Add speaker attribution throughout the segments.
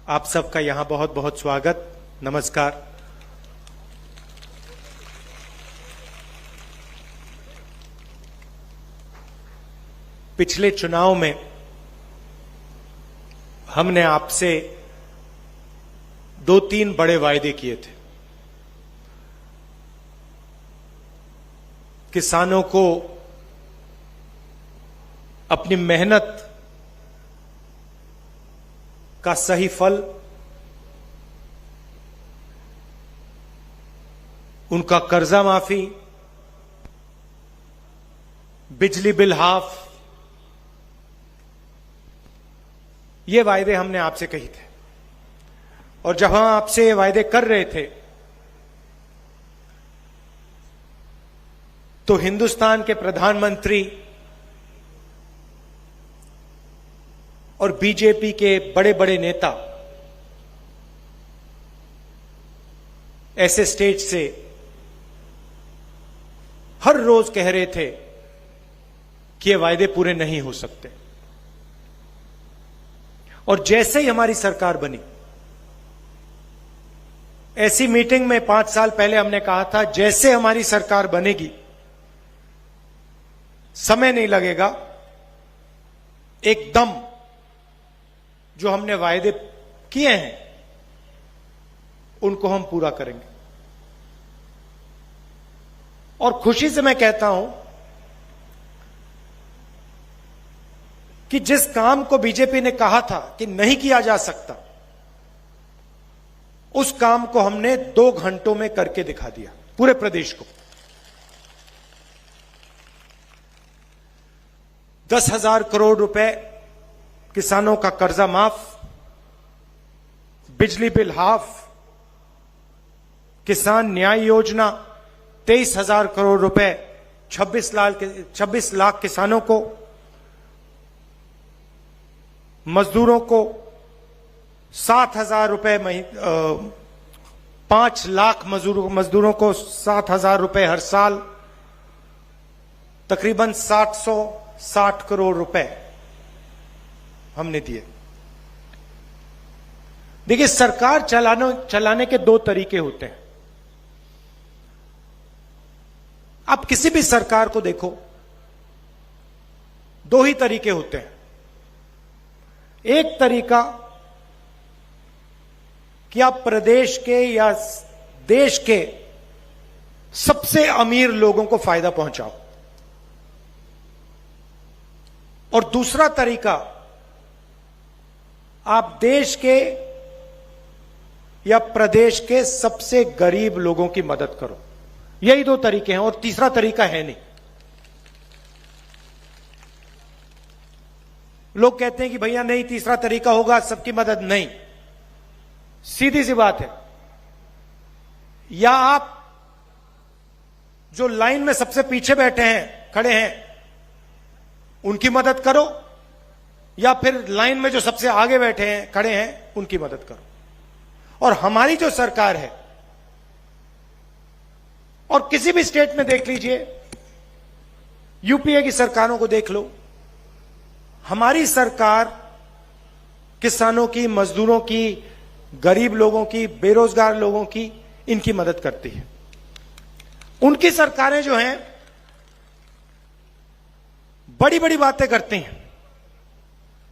Speaker 1: आप सबका यहां बहुत बहुत स्वागत, नमस्कार। पिछले चुनाव में हमने आपसे 2-3 बड़े वायदे किए थे। किसानों को अपनी मेहनत का सही फल, उनका कर्जा माफी, बिजली बिल हाफ, ये वायदे हमने आपसे कही थे। और जब हम आपसे ये वायदे कर रहे थे तो हिंदुस्तान के प्रधानमंत्री और बीजेपी के बड़े बड़े नेता ऐसे स्टेज से हर रोज कह रहे थे कि ये वायदे पूरे नहीं हो सकते। और जैसे ही हमारी सरकार बनी, ऐसी मीटिंग में 5 साल पहले हमने कहा था, जैसे हमारी सरकार बनेगी, समय नहीं लगेगा, एकदम जो हमने वायदे किए हैं उनको हम पूरा करेंगे। और खुशी से मैं कहता हूं कि जिस काम को बीजेपी ने कहा था कि नहीं किया जा सकता, उस काम को हमने 2 घंटों में करके दिखा दिया पूरे प्रदेश को। 10,000 करोड़ रुपए किसानों का कर्जा माफ, बिजली बिल हाफ, किसान न्याय योजना 23,000 करोड़ रुपए 26 लाख किसानों को, मजदूरों को 7,000 रुपए, 5 लाख मजदूरों को 7,000 रुपए हर साल, तकरीबन 760 करोड़ रुपए हमने दिए। देखिए, सरकार चलाने के 2 तरीके होते हैं। आप किसी भी सरकार को देखो, 2 ही तरीके होते हैं। एक तरीका कि आप प्रदेश के या देश के सबसे अमीर लोगों को फायदा पहुंचाओ, और दूसरा तरीका आप देश के या प्रदेश के सबसे गरीब लोगों की मदद करो। यही 2 तरीके हैं, और तीसरा तरीका है नहीं। लोग कहते हैं कि भैया नहीं, तीसरा तरीका होगा सबकी मदद। नहीं, सीधी सी बात है, या आप जो लाइन में सबसे पीछे बैठे हैं, खड़े हैं, उनकी मदद करो, या फिर लाइन में जो सबसे आगे बैठे हैं, खड़े हैं, उनकी मदद करो। और हमारी जो सरकार है, और किसी भी स्टेट में देख लीजिए, यूपीए की सरकारों को देख लो, हमारी सरकार किसानों की, मजदूरों की, गरीब लोगों की, बेरोजगार लोगों की, इनकी मदद करती है। उनकी सरकारें जो हैं बड़ी बड़ी बातें करती हैं,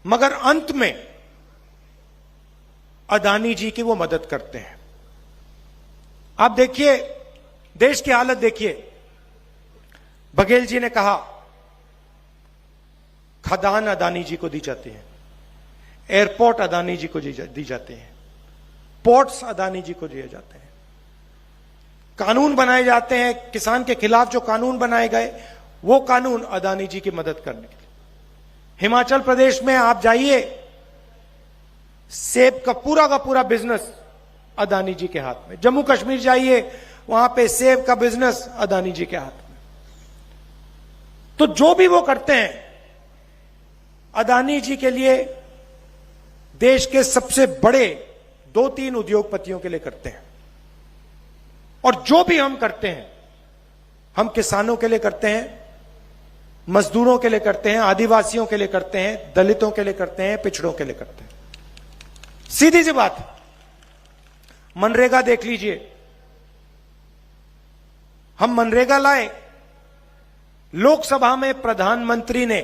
Speaker 1: मगर अंत में अदानी जी की वो मदद करते हैं। आप देखिए, देश की हालत देखिए। बघेल जी ने कहा खदान अदानी जी को दी जाती है, एयरपोर्ट अदानी जी को दी जाते हैं, पोर्ट्स अदानी जी को दिए जाते हैं, कानून बनाए जाते हैं। किसान के खिलाफ जो कानून बनाए गए, वो कानून अदानी जी की मदद करने के लिए। हिमाचल प्रदेश में आप जाइए, सेब का पूरा बिजनेस अदानी जी के हाथ में। जम्मू कश्मीर जाइए, वहां पे सेब का बिजनेस अदानी जी के हाथ में। तो जो भी वो करते हैं, अदानी जी के लिए, देश के सबसे बड़े 2-3 उद्योगपतियों के लिए करते हैं। और जो भी हम करते हैं, हम किसानों के लिए करते हैं, मजदूरों के लिए करते हैं, आदिवासियों के लिए करते हैं, दलितों के लिए करते हैं, पिछड़ों के लिए करते हैं। सीधी सी बात, मनरेगा देख लीजिए, हम मनरेगा लाए, लोकसभा में प्रधानमंत्री ने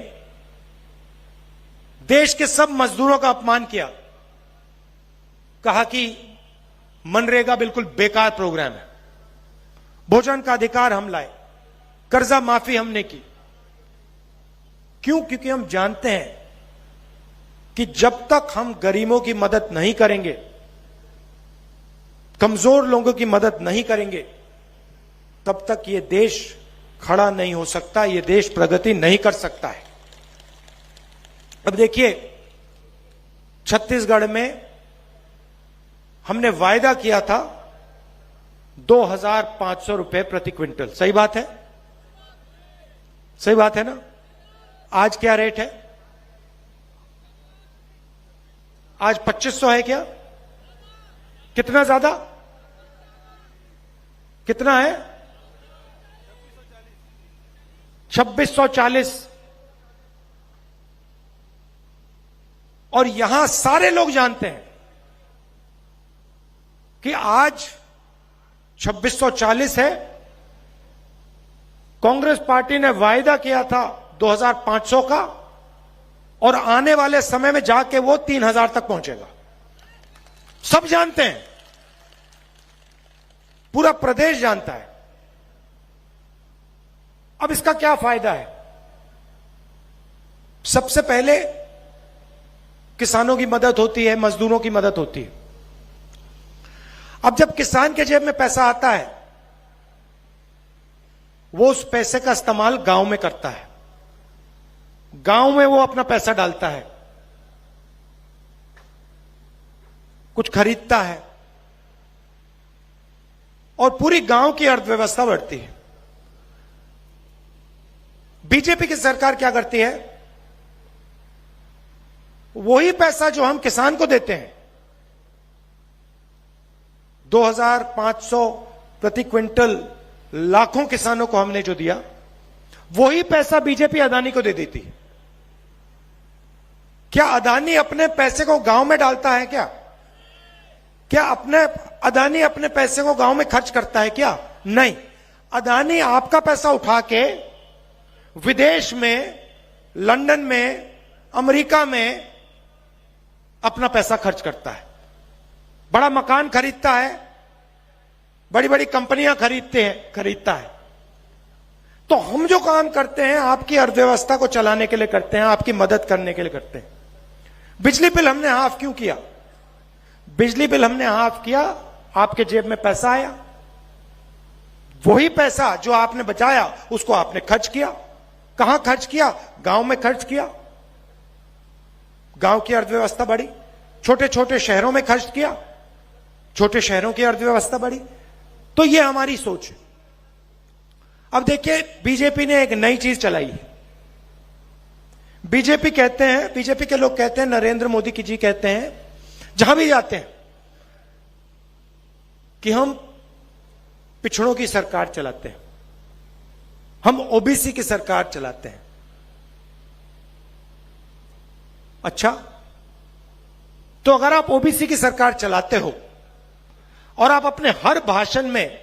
Speaker 1: देश के सब मजदूरों का अपमान किया, कहा कि मनरेगा बिल्कुल बेकार प्रोग्राम है। भोजन का अधिकार हम लाए, कर्जा माफी हमने की। क्यों? क्योंकि हम जानते हैं कि जब तक हम गरीबों की मदद नहीं करेंगे, कमजोर लोगों की मदद नहीं करेंगे, तब तक यह देश खड़ा नहीं हो सकता, यह देश प्रगति नहीं कर सकता है। अब देखिए, छत्तीसगढ़ में हमने वायदा किया था 2,500 रुपए प्रति क्विंटल। सही बात है? सही बात है ना? आज क्या रेट है? आज 2,500 है क्या? कितना ज्यादा? कितना है? 2,640। और यहां सारे लोग जानते हैं कि आज 2,640 है। कांग्रेस पार्टी ने वायदा किया था 2,500 का, और आने वाले समय में जाके वो 3,000 तक पहुंचेगा। सब जानते हैं, पूरा प्रदेश जानता है। अब इसका क्या फायदा है? सबसे पहले किसानों की मदद होती है, मजदूरों की मदद होती है। अब जब किसान के जेब में पैसा आता है, वो उस पैसे का इस्तेमाल गांव में करता है, गांव में वो अपना पैसा डालता है, कुछ खरीदता है, और पूरी गांव की अर्थव्यवस्था बढ़ती है। बीजेपी की सरकार क्या करती है? वही पैसा जो हम किसान को देते हैं, 2,500 प्रति क्विंटल लाखों किसानों को हमने जो दिया, वही पैसा बीजेपी अदानी को दे देती है। क्या अदानी अपने पैसे को गांव में डालता है क्या? क्या अदानी अपने पैसे को गांव में खर्च करता है क्या? नहीं। अदानी आपका पैसा उठा के विदेश में, लंदन में, अमेरिका में अपना पैसा खर्च करता है, बड़ा मकान खरीदता है, बड़ी बड़ी कंपनियां खरीदता है। तो हम जो काम करते हैं आपकी अर्थव्यवस्था को चलाने के लिए करते हैं, आपकी मदद करने के लिए करते हैं। बिजली बिल हमने हाफ क्यों किया? बिजली बिल हमने हाफ किया, आपके जेब में पैसा आया, वही पैसा जो आपने बचाया उसको आपने खर्च किया। कहां खर्च किया? गांव में खर्च किया, गांव की अर्थव्यवस्था बढ़ी। छोटे छोटे शहरों में खर्च किया, छोटे शहरों की अर्थव्यवस्था बढ़ी। तो यह हमारी सोच है। अब देखिए, बीजेपी ने एक नई चीज चलाई है। बीजेपी के लोग कहते हैं, नरेंद्र मोदी जी कहते हैं, जहां भी जाते हैं, कि हम पिछड़ों की सरकार चलाते हैं, हम ओबीसी की सरकार चलाते हैं। अच्छा, तो अगर आप ओबीसी की सरकार चलाते हो और आप अपने हर भाषण में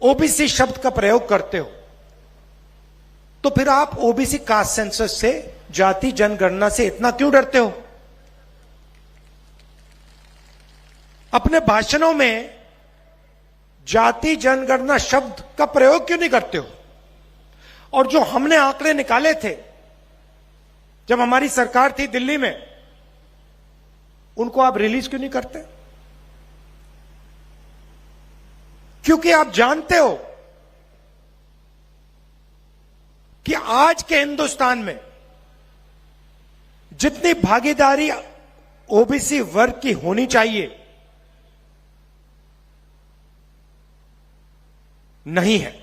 Speaker 1: ओबीसी शब्द का प्रयोग करते हो, तो फिर आप ओबीसी कास्ट सेंसस से, जाति जनगणना से इतना क्यों डरते हो? अपने भाषणों में जाति जनगणना शब्द का प्रयोग क्यों नहीं करते हो? और जो हमने आंकड़े निकाले थे जब हमारी सरकार थी दिल्ली में, उनको आप रिलीज क्यों नहीं करते? क्योंकि आप जानते हो कि आज के हिंदुस्तान में जितनी भागीदारी ओबीसी वर्ग की होनी चाहिए, नहीं है।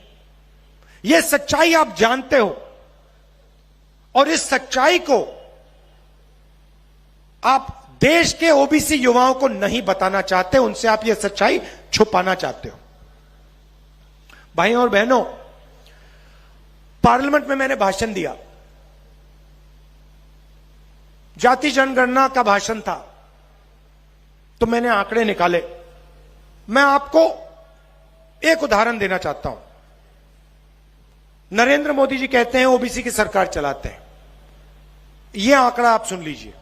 Speaker 1: यह सच्चाई आप जानते हो, और इस सच्चाई को आप देश के ओबीसी युवाओं को नहीं बताना चाहते, उनसे आप यह सच्चाई छुपाना चाहते हो। भाइयों और बहनों, पार्लियामेंट में मैंने भाषण दिया, जाति जनगणना का भाषण था, तो मैंने आंकड़े निकाले। मैं आपको एक उदाहरण देना चाहता हूं। नरेंद्र मोदी जी कहते हैं ओबीसी की सरकार चलाते हैं। यह आंकड़ा आप सुन लीजिए,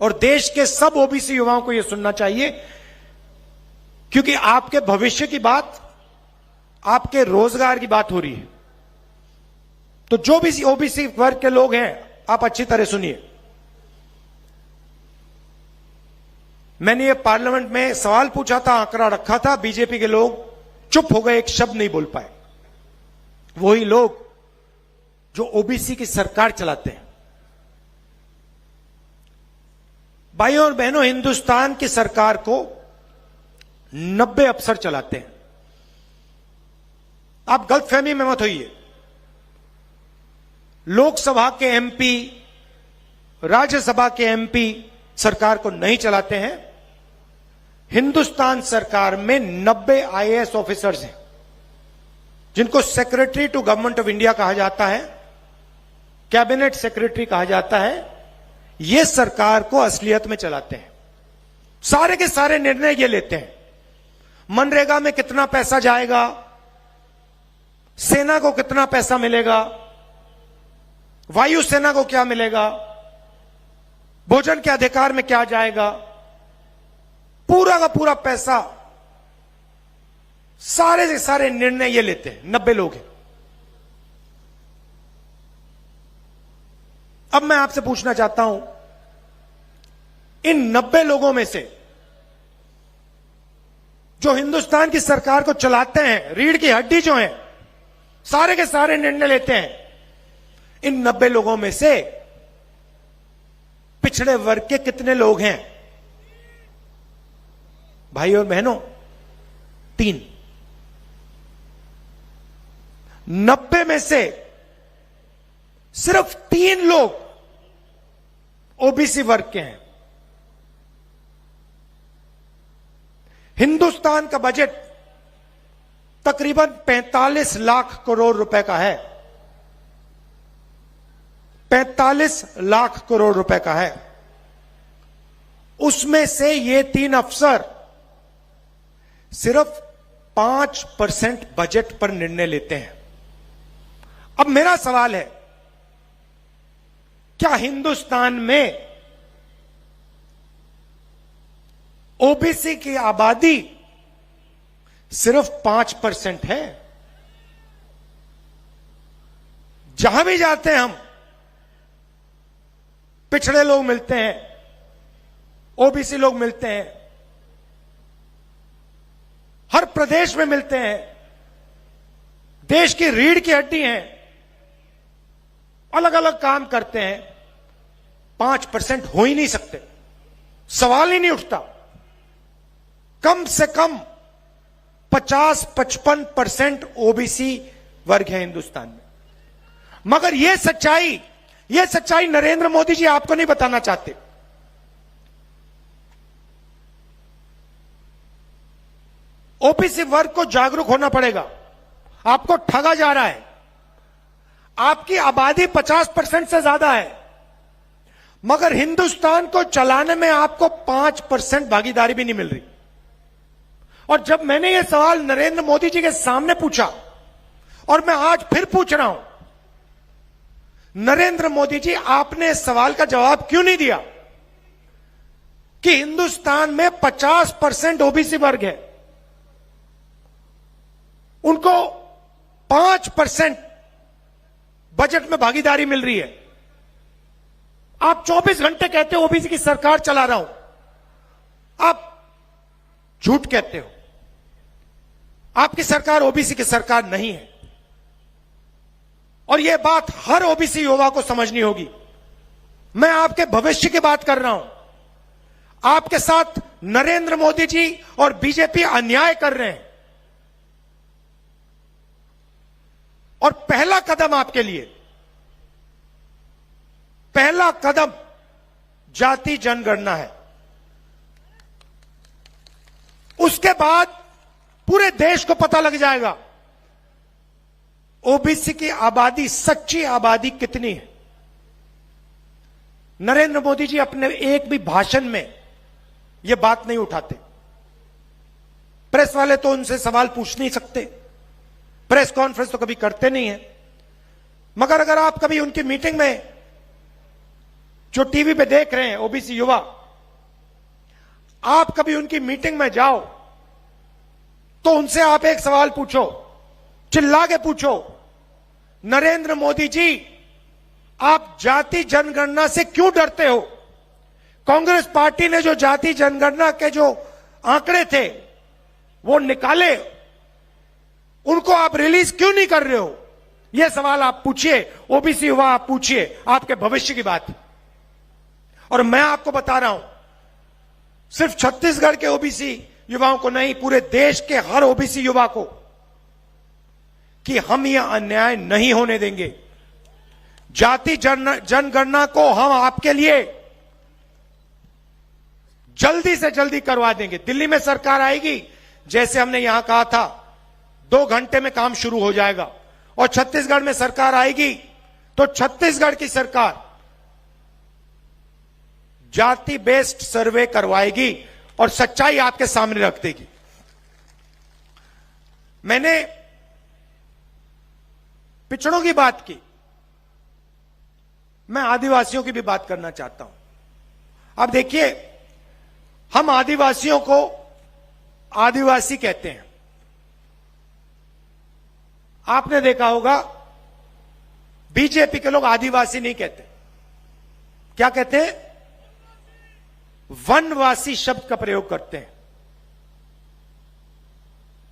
Speaker 1: और देश के सब ओबीसी युवाओं को यह सुनना चाहिए, क्योंकि आपके भविष्य की बात, आपके रोजगार की बात हो रही है। तो जो भी ओबीसी वर्ग के लोग हैं, आप अच्छी तरह सुनिए। मैंने ये पार्लियामेंट में सवाल पूछा था, आंकड़ा रखा था, बीजेपी के लोग चुप हो गए, एक शब्द नहीं बोल पाए। वही लोग जो ओबीसी की सरकार चलाते हैं। भाइयों और बहनों, हिंदुस्तान की सरकार को 90 अफसर चलाते हैं। आप गलतफहमी में मत होइए। लोकसभा के एमपी, राज्यसभा के एमपी सरकार को नहीं चलाते हैं। हिंदुस्तान सरकार में 90 आईएएस ऑफिसर्स हैं, जिनको secretary to government of India कहा जाता है, कैबिनेट सेक्रेटरी कहा जाता है। ये सरकार को असलियत में चलाते हैं। सारे के सारे निर्णय ये लेते हैं। मनरेगा में कितना पैसा जाएगा, सेना को कितना पैसा मिलेगा, वायुसेना को क्या मिलेगा, भोजन के अधिकार में क्या जाएगा, पूरा का पूरा पैसा, सारे के सारे निर्णय ये लेते हैं। 90 लोग हैं। अब मैं आपसे पूछना चाहता हूं, इन 90 लोगों में से जो हिंदुस्तान की सरकार को चलाते हैं, रीढ़ की हड्डी जो है, सारे के सारे निर्णय लेते हैं, इन 90 लोगों में से पिछड़े वर्ग के कितने लोग हैं? भाई और बहनों, 3। 90 में से सिर्फ 3 लोग ओबीसी वर्ग के हैं। हिंदुस्तान का बजट तकरीबन 45 लाख करोड़ रुपए का है। 45 लाख करोड़ रुपए का है। उसमें से ये 3 अफसर सिर्फ 5% बजट पर निर्णय लेते हैं। अब मेरा सवाल है, क्या हिंदुस्तान में ओबीसी की आबादी सिर्फ 5% है? जहां भी जाते हैं हम, पिछड़े लोग मिलते हैं, ओबीसी लोग मिलते हैं, हर प्रदेश में मिलते हैं। देश की रीढ़ की हड्डी हैं, अलग अलग काम करते हैं। 5% हो ही नहीं सकते, सवाल ही नहीं उठता। कम से कम 50-55% ओबीसी वर्ग है हिंदुस्तान में। मगर यह सच्चाई नरेंद्र मोदी जी आपको नहीं बताना चाहते। ओबीसी वर्ग को जागरूक होना पड़ेगा। आपको ठगा जा रहा है। आपकी आबादी 50% से ज्यादा है, मगर हिंदुस्तान को चलाने में आपको 5% भागीदारी भी नहीं मिल रही। और जब मैंने यह सवाल नरेंद्र मोदी जी के सामने पूछा, और मैं आज फिर पूछ रहा हूं, नरेंद्र मोदी जी, आपने इस सवाल का जवाब क्यों नहीं दिया कि हिंदुस्तान में 50% ओबीसी वर्ग है, उनको 5% बजट में भागीदारी मिल रही है। आप 24 घंटे कहते हो ओबीसी की सरकार चला रहा हूं, आप झूठ कहते हो। आपकी सरकार ओबीसी की सरकार नहीं है, और यह बात हर ओबीसी युवा को समझनी होगी। मैं आपके भविष्य की बात कर रहा हूं। आपके साथ नरेंद्र मोदी जी और बीजेपी अन्याय कर रहे हैं, और पहला कदम आपके लिए, पहला कदम जाति जनगणना है। उसके बाद पूरे देश को पता लग जाएगा ओबीसी की आबादी, सच्ची आबादी कितनी है। नरेंद्र मोदी जी अपने एक भी भाषण में ये बात नहीं उठाते। प्रेस वाले तो उनसे सवाल पूछ नहीं सकते, प्रेस कॉन्फ्रेंस तो कभी करते नहीं है। मगर अगर आप कभी उनकी मीटिंग में, जो टीवी पे देख रहे हैं ओबीसी युवा, आप कभी उनकी मीटिंग में जाओ तो उनसे आप एक सवाल पूछो, चिल्ला के पूछो, नरेंद्र मोदी जी, आप जाति जनगणना से क्यों डरते हो? कांग्रेस पार्टी ने जो जाति जनगणना के जो आंकड़े थे वो निकाले, उनको आप रिलीज क्यों नहीं कर रहे हो? यह सवाल आप पूछिए, ओबीसी युवा आप पूछिए, आपके भविष्य की बात है। और मैं आपको बता रहा हूं, सिर्फ छत्तीसगढ़ के ओबीसी युवाओं को नहीं, पूरे देश के हर ओबीसी युवा को, कि हम यह अन्याय नहीं होने देंगे। जाति जनगणना को हम आपके लिए जल्दी से जल्दी करवा देंगे। दिल्ली में सरकार आएगी, जैसे हमने यहां कहा था, 2 घंटे में काम शुरू हो जाएगा। और छत्तीसगढ़ में सरकार आएगी तो छत्तीसगढ़ की सरकार जाति बेस्ड सर्वे करवाएगी और सच्चाई आपके सामने रख देगी। मैंने पिछड़ों की बात की, मैं आदिवासियों की भी बात करना चाहता हूं। अब देखिए, हम आदिवासियों को आदिवासी कहते हैं। आपने देखा होगा, बीजेपी के लोग आदिवासी नहीं कहते, क्या कहते हैं? वनवासी शब्द का प्रयोग करते हैं।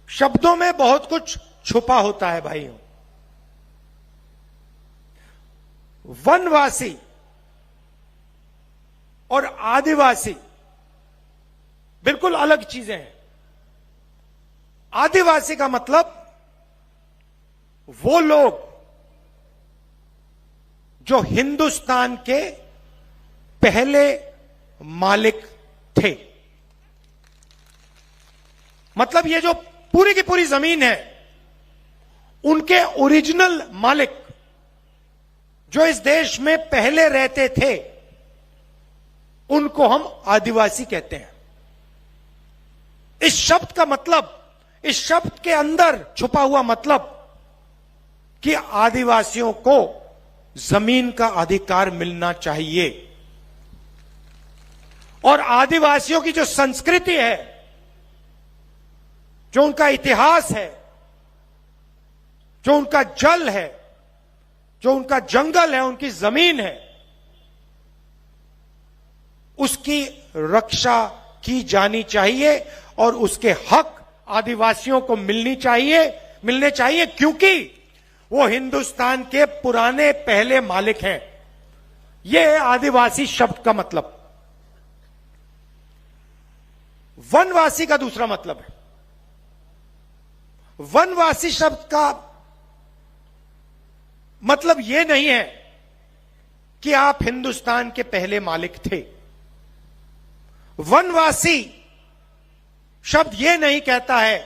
Speaker 1: शब्दों में बहुत कुछ छुपा होता है भाइयों। वनवासी और आदिवासी बिल्कुल अलग चीजें हैं। आदिवासी का मतलब वो लोग जो हिंदुस्तान के पहले मालिक थे। मतलब ये जो पूरी की पूरी जमीन है, उनके ओरिजिनल मालिक जो इस देश में पहले रहते थे, उनको हम आदिवासी कहते हैं। इस शब्द का मतलब, इस शब्द के अंदर छुपा हुआ मतलब कि आदिवासियों को जमीन का अधिकार मिलना चाहिए। और आदिवासियों की जो संस्कृति है, जो उनका इतिहास है, जो उनका जल है, जो उनका जंगल है, उनकी जमीन है, उसकी रक्षा की जानी चाहिए और उसके हक आदिवासियों को मिलने चाहिए, क्योंकि वो हिंदुस्तान के पुराने पहले मालिक हैं। यह है आदिवासी शब्द का मतलब। वनवासी का दूसरा मतलब है। वनवासी शब्द का मतलब यह नहीं है कि आप हिंदुस्तान के पहले मालिक थे। वनवासी शब्द यह नहीं कहता है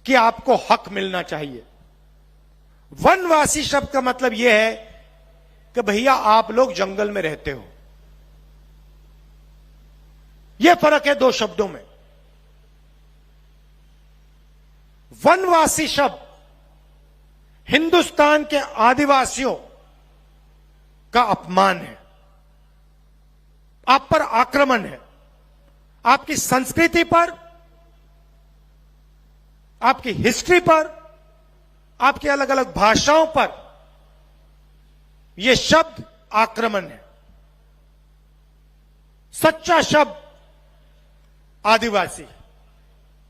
Speaker 1: कि आपको हक मिलना चाहिए। वनवासी शब्द का मतलब यह है कि भैया आप लोग जंगल में रहते हो। यह फर्क है दो शब्दों में। वनवासी शब्द हिंदुस्तान के आदिवासियों का अपमान है, आप पर आक्रमण है, आपकी संस्कृति पर, आपकी हिस्ट्री पर, आपकी अलग अलग भाषाओं पर यह शब्द आक्रमण है। सच्चा शब्द आदिवासी।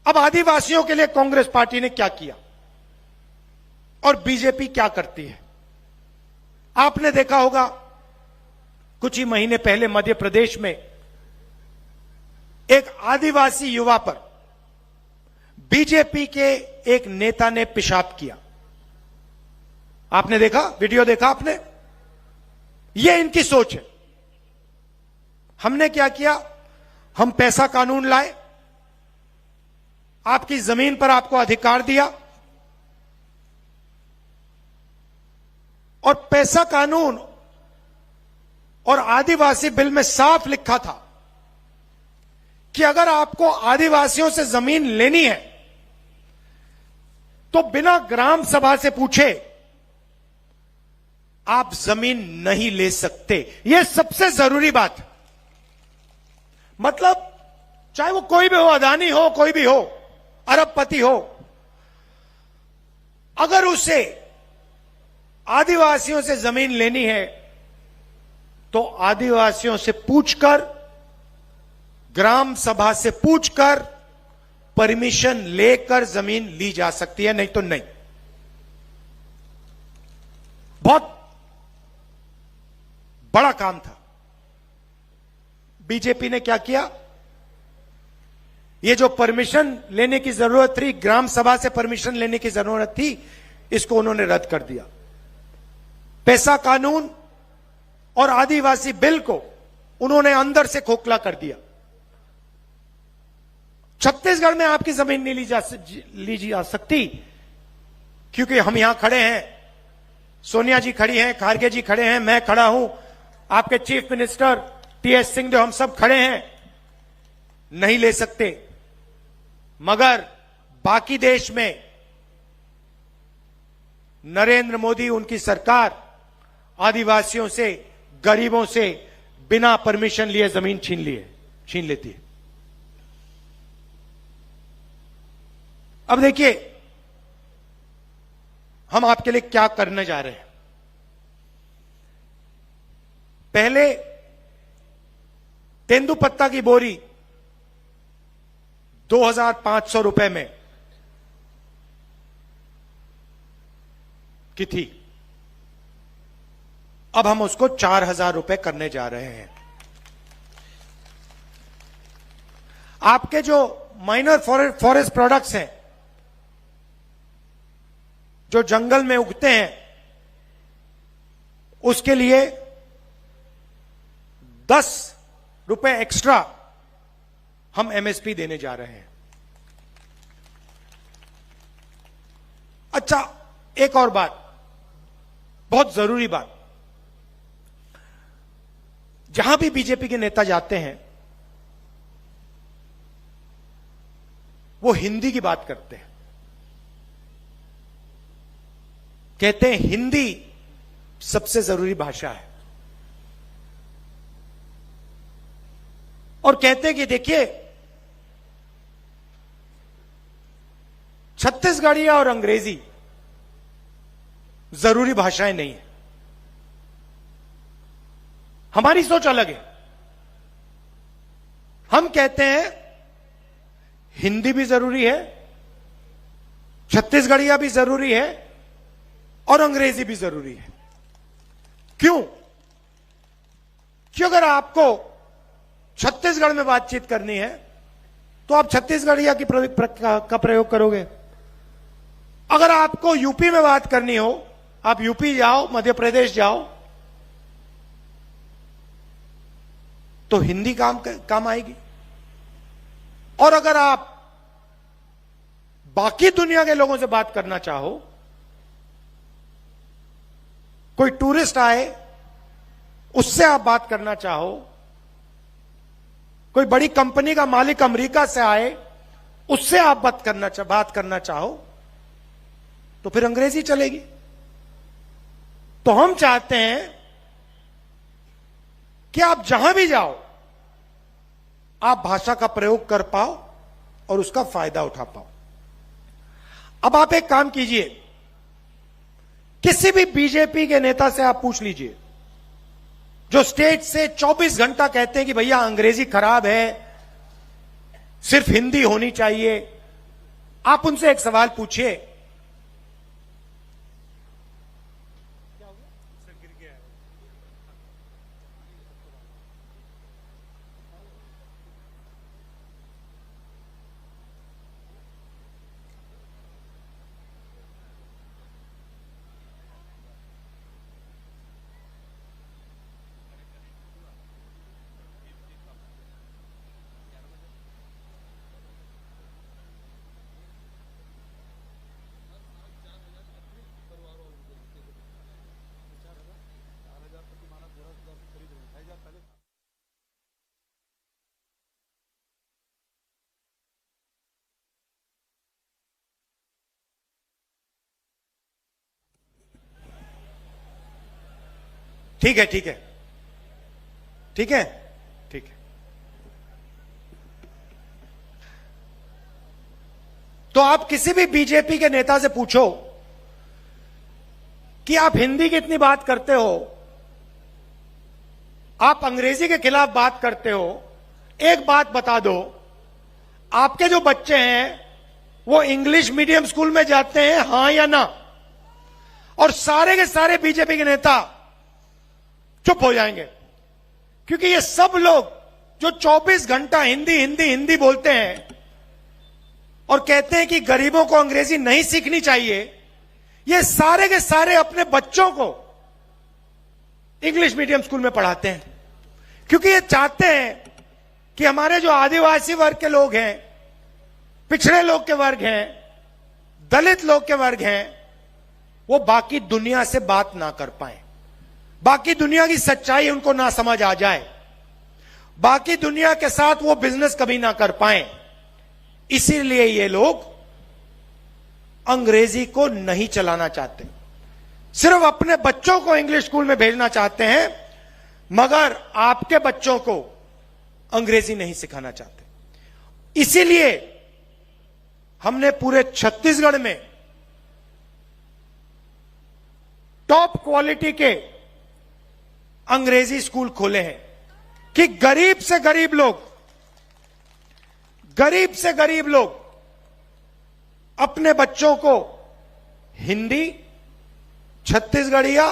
Speaker 1: अब आदिवासियों के लिए कांग्रेस पार्टी ने क्या किया और बीजेपी क्या करती है? आपने देखा होगा, कुछ ही महीने पहले मध्य प्रदेश में एक आदिवासी युवा पर बीजेपी के एक नेता ने पेशाब किया। आपने देखा, वीडियो देखा आपने? यह इनकी सोच है। हमने क्या किया? हम पैसा कानून लाए, आपकी जमीन पर आपको अधिकार दिया, और पैसा कानून और आदिवासी बिल में साफ लिखा था कि अगर आपको आदिवासियों से जमीन लेनी है तो बिना ग्राम सभा से पूछे आप जमीन नहीं ले सकते। यह सबसे जरूरी बात है। मतलब चाहे वो कोई भी हो, अदानी हो, कोई भी हो, अरबपति हो, अगर उसे आदिवासियों से जमीन लेनी है तो आदिवासियों से पूछकर, ग्राम सभा से पूछकर परमिशन लेकर जमीन ली जा सकती है, नहीं तो नहीं। बहुत बड़ा काम था। बीजेपी ने क्या किया, ये जो परमिशन लेने की जरूरत थी, ग्राम सभा से परमिशन लेने की जरूरत थी, इसको उन्होंने रद्द कर दिया। पैसा कानून और आदिवासी बिल को उन्होंने अंदर से खोखला कर दिया। छत्तीसगढ़ में आपकी जमीन नहीं ली जा सकती, क्योंकि हम यहां खड़े हैं, सोनिया जी खड़ी हैं, खारगे जी खड़े हैं, मैं खड़ा हूं, आपके चीफ मिनिस्टर टीएस सिंहदेव, हम सब खड़े हैं, नहीं ले सकते। मगर बाकी देश में नरेंद्र मोदी, उनकी सरकार आदिवासियों से, गरीबों से बिना परमिशन लिए जमीन छीन लेती है। अब देखिए हम आपके लिए क्या करने जा रहे हैं। पहले तेंदुपत्ता की बोरी 2,500 रुपए में की थी, अब हम उसको 4,000 रुपए करने जा रहे हैं। आपके जो माइनर फॉरेस्ट प्रोडक्ट्स हैं, जो जंगल में उगते हैं, उसके लिए 10 रुपए एक्स्ट्रा हम एमएसपी देने जा रहे हैं। अच्छा, एक और बात, बहुत जरूरी बात, जहां भी बीजेपी के नेता जाते हैं वो हिंदी की बात करते हैं, कहते हैं हिंदी सबसे जरूरी भाषा है, और कहते हैं कि देखिए छत्तीसगढ़िया और अंग्रेजी जरूरी भाषाएं नहीं है। हमारी सोच अलग है। हम कहते हैं हिंदी भी जरूरी है, छत्तीसगढ़िया भी जरूरी है और अंग्रेजी भी जरूरी है। क्यों? कि अगर आपको छत्तीसगढ़ में बातचीत करनी है तो आप छत्तीसगढ़िया का प्रयोग करोगे। अगर आपको यूपी में बात करनी हो, आप यूपी जाओ, मध्य प्रदेश जाओ, तो हिंदी काम आएगी। और अगर आप बाकी दुनिया के लोगों से बात करना चाहो, कोई टूरिस्ट आए उससे आप बात करना चाहो, कोई बड़ी कंपनी का मालिक अमेरिका से आए उससे आप बात करना चाहो, तो फिर अंग्रेजी चलेगी। तो हम चाहते हैं कि आप जहां भी जाओ आप भाषा का प्रयोग कर पाओ और उसका फायदा उठा पाओ। अब आप एक काम कीजिए, किसी भी बीजेपी के नेता से आप पूछ लीजिए, जो स्टेट से 24 घंटा कहते हैं कि भैया अंग्रेजी खराब है, सिर्फ हिंदी होनी चाहिए। आप उनसे एक सवाल पूछिए, ठीक है, ठीक है, ठीक है, ठीक है। तो आप किसी भी बीजेपी के नेता से पूछो कि आप हिंदी की इतनी बात करते हो, आप अंग्रेजी के खिलाफ बात करते हो, एक बात बता दो, आपके जो बच्चे हैं वो इंग्लिश मीडियम स्कूल में जाते हैं, हां या ना? और सारे के सारे बीजेपी के नेता चुप हो जाएंगे, क्योंकि ये सब लोग जो 24 घंटा हिंदी हिंदी हिंदी बोलते हैं और कहते हैं कि गरीबों को अंग्रेजी नहीं सीखनी चाहिए, ये सारे के सारे अपने बच्चों को इंग्लिश मीडियम स्कूल में पढ़ाते हैं, क्योंकि ये चाहते हैं कि हमारे जो आदिवासी वर्ग के लोग हैं, पिछड़े लोग के वर्ग हैं, दलित लोग के वर्ग हैं, वो बाकी दुनिया से बात ना कर पाए, बाकी दुनिया की सच्चाई उनको ना समझ आ जाए, बाकी दुनिया के साथ वो बिजनेस कभी ना कर पाए। इसीलिए ये लोग अंग्रेजी को नहीं चलाना चाहते, सिर्फ अपने बच्चों को इंग्लिश स्कूल में भेजना चाहते हैं, मगर आपके बच्चों को अंग्रेजी नहीं सिखाना चाहते। इसीलिए हमने पूरे छत्तीसगढ़ में टॉप क्वालिटी के अंग्रेजी स्कूल खोले हैं कि गरीब से गरीब लोग अपने बच्चों को हिंदी, छत्तीसगढ़िया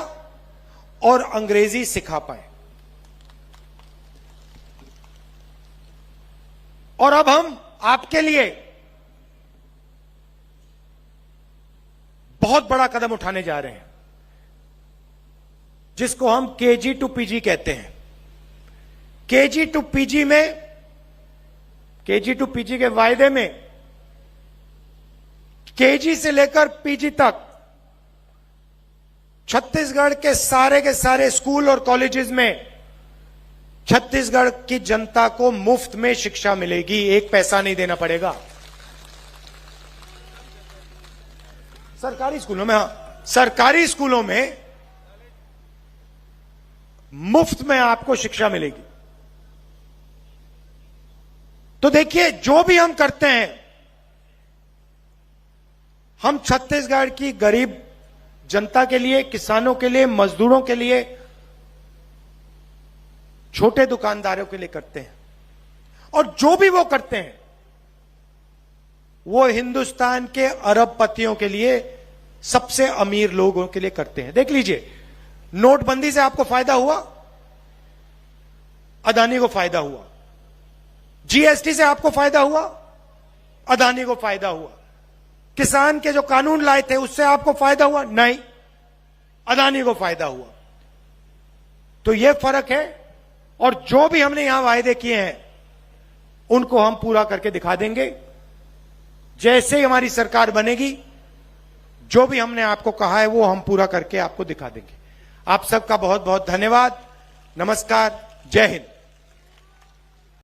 Speaker 1: और अंग्रेजी सिखा पाए। और अब हम आपके लिए बहुत बड़ा कदम उठाने जा रहे हैं, जिसको हम केजी टू पीजी कहते हैं। केजी टू पीजी के वायदे में केजी से लेकर पीजी तक छत्तीसगढ़ के सारे स्कूल और कॉलेजेस में छत्तीसगढ़ की जनता को मुफ्त में शिक्षा मिलेगी, एक पैसा नहीं देना पड़ेगा। सरकारी स्कूलों में, हाँ, सरकारी स्कूलों में मुफ्त में आपको शिक्षा मिलेगी। तो देखिए, जो भी हम करते हैं, हम छत्तीसगढ़ की गरीब जनता के लिए, किसानों के लिए, मजदूरों के लिए, छोटे दुकानदारों के लिए करते हैं। और जो भी वो करते हैं वो हिंदुस्तान के अरबपतियों के लिए, सबसे अमीर लोगों के लिए करते हैं। देख लीजिए, नोटबंदी से आपको फायदा हुआ, अदानी को फायदा हुआ। जीएसटी से आपको फायदा हुआ, अदानी को फायदा हुआ। किसान के जो कानून लाए थे उससे आपको फायदा हुआ? नहीं, अदानी को फायदा हुआ। तो यह फर्क है। और जो भी हमने यहां वायदे किए हैं उनको हम पूरा करके दिखा देंगे। जैसे ही हमारी सरकार बनेगी, जो भी हमने आपको कहा है वो हम पूरा करके आपको दिखा देंगे। आप सबका बहुत बहुत धन्यवाद। नमस्कार, जय हिंद।